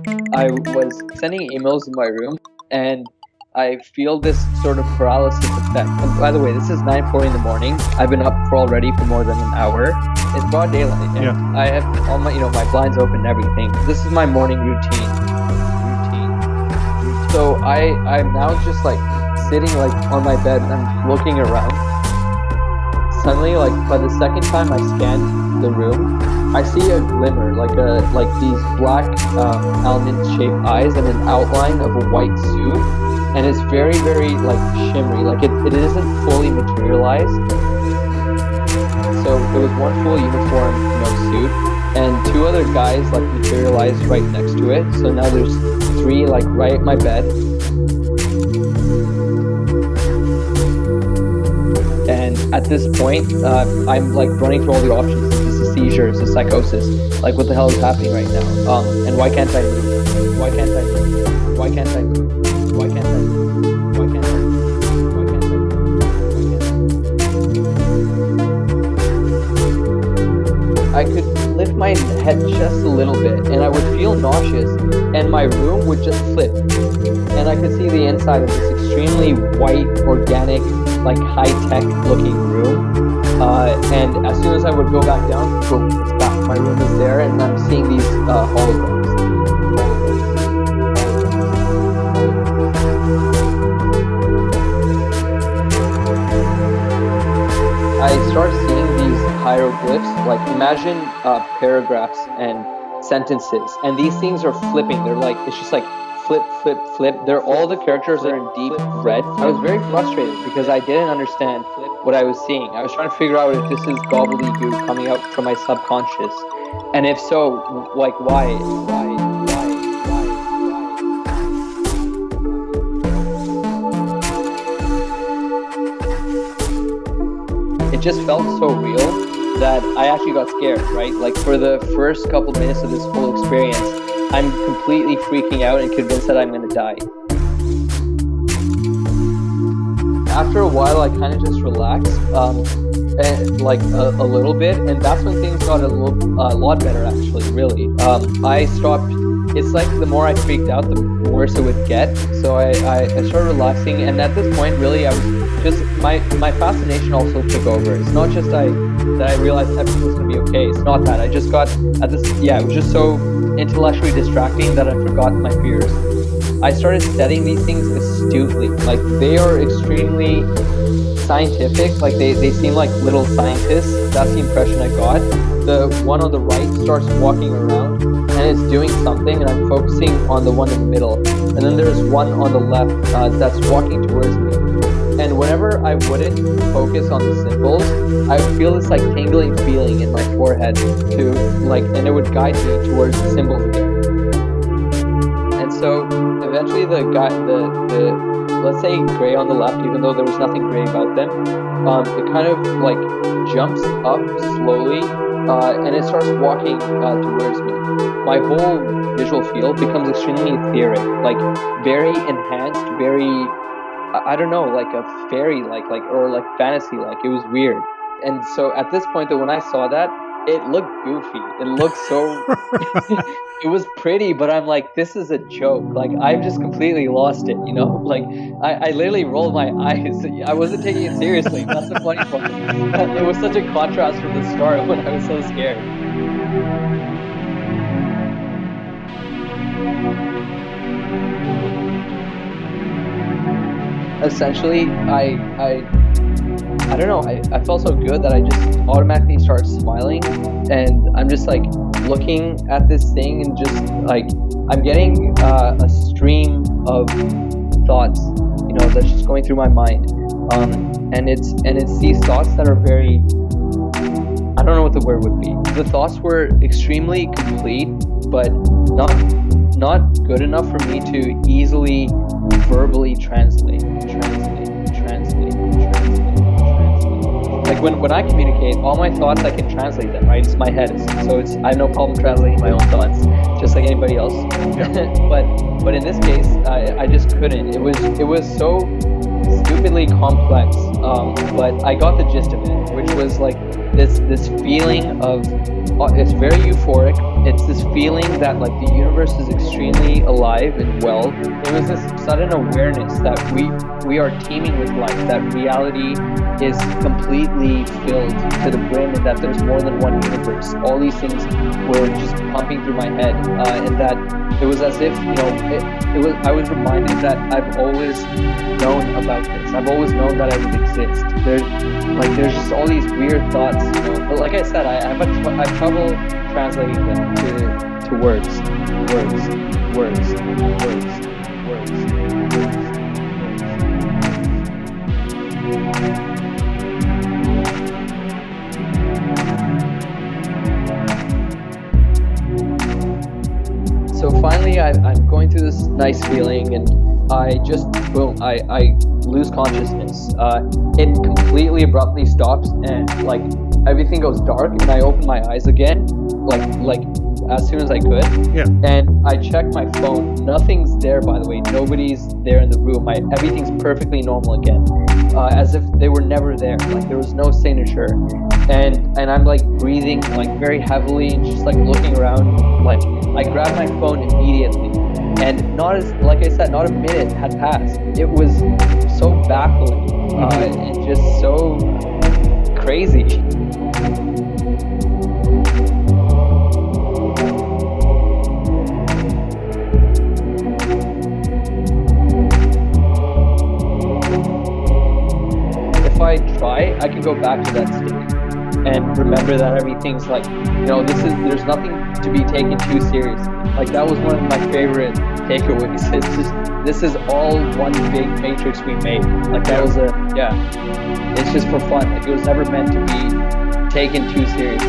I was sending emails in my room, and I feel this sort of paralysis effect. And by the way, this is 9:40 in the morning. I've been up for already for more than an hour. It's broad daylight, and Yeah. I have all my, my blinds open and everything. This is my morning routine. So I'm now just like sitting like on my bed and I'm looking around. Suddenly, like by the second time I scanned the room, I see a glimmer, like these black almond-shaped eyes and an outline of a white suit, and it's very, very like shimmery. Like it isn't fully materialized. So there was one full uniform, suit, and two other guys like materialized right next to it. So now there's three like right at my bed. And at this point, I'm like running through all the options. Is this a seizure? Is this psychosis? Like, what the hell is happening right now? And why can't I move? Why can't I move? Why can't I move? Why can't I move? Why can't I move? Why can't I move? I could lift my head just a little bit, and I would feel nauseous, and my room would just flip, and I could see the inside of this extremely white, organic, like high-tech looking room, and as soon as I would go back down, boom, it's back. My room is there, and I'm seeing these holograms. I start seeing these hieroglyphs, like imagine paragraphs and sentences, and these things are flipping. They're like, it's just like flip, flip, flip. They're all the characters are in deep red. I was very frustrated because I didn't understand what I was seeing. I was trying to figure out if this is gobbledygook coming out from my subconscious, and if so, like why? It just felt so real that I actually got scared, right? Like for the first couple minutes of this whole experience, I'm completely freaking out and convinced that I'm going to die. After a while, I kind of just relaxed, and like a little bit, and that's when things got a lot better, actually, really. I stopped. It's like the more I freaked out, the worse it would get. So I started relaxing, and at this point, really, I was just my fascination also took over. It's not just that I realized everything was gonna be okay. It's not that. I just got at this. Yeah, it was just so intellectually distracting that I forgot my fears. I started studying these things astutely. Like they are extremely scientific. Like they seem like little scientists. That's the impression I got. The one on the right starts walking around and it's doing something, and I'm focusing on the one in the middle. And then there's one on the left that's walking towards me. And whenever I wouldn't focus on the symbols, I would feel this like tingling feeling in my forehead and it would guide me towards the symbols again. And so eventually the let's say gray on the left, even though there was nothing gray about them, it kind of like jumps up slowly and it starts walking towards me. My whole visual field becomes extremely etheric, like very enhanced, very, I don't know, like a fairy or like fantasy like. It was weird. And so at this point though, when I saw that, it looked goofy. It looked so it was pretty, but I'm like, this is a joke. Like I've just completely lost it, like I literally rolled my eyes. I wasn't taking it seriously. That's the funny part. It was such a contrast from the start when I was so scared. Essentially, I don't know, I felt so good that I just automatically started smiling, and I'm just like looking at this thing and just like I'm getting a stream of thoughts, that's just going through my mind, and it's these thoughts that are very, I don't know what the word would be. The thoughts were extremely complete, but not good enough for me to easily verbally translate. Like when I communicate, all my thoughts, I can translate them, right? It's my head, so I have no problem translating my own thoughts, just like anybody else. but in this case, I just couldn't. It was so stupidly complex, but I got the gist of it, which was like this feeling of, it's very euphoric, it's this feeling that like the universe is extremely alive and well. It was this sudden awareness that we are teeming with life, that reality is completely filled to the brim, and that there's more than one universe. All these things were just pumping through my head, and that it was as if, it was. I was reminded that I've always known about this. I've always known that I would exist. There's just all these weird thoughts, But like I said, I have trouble translating them to words, words. So finally, I'm going through this nice feeling, and I just, boom, I lose consciousness. It completely abruptly stops, and like everything goes dark, and I open my eyes again, like as soon as I could. Yeah. And I check my phone. Nothing's there, by the way. Nobody's there in the room. Everything's perfectly normal again, as if they were never there. Like there was no signature. And I'm like breathing like very heavily, and just like looking around. Like I grabbed my phone immediately, and not a minute had passed. It was so baffling and just so crazy. If I try, I can go back to that state and remember that everything's like, there's nothing to be taken too seriously. Like that was one of my favorite takeaways. It's just, this is all one big matrix we made. Like that was it's just for fun. Like it was never meant to be taken too seriously.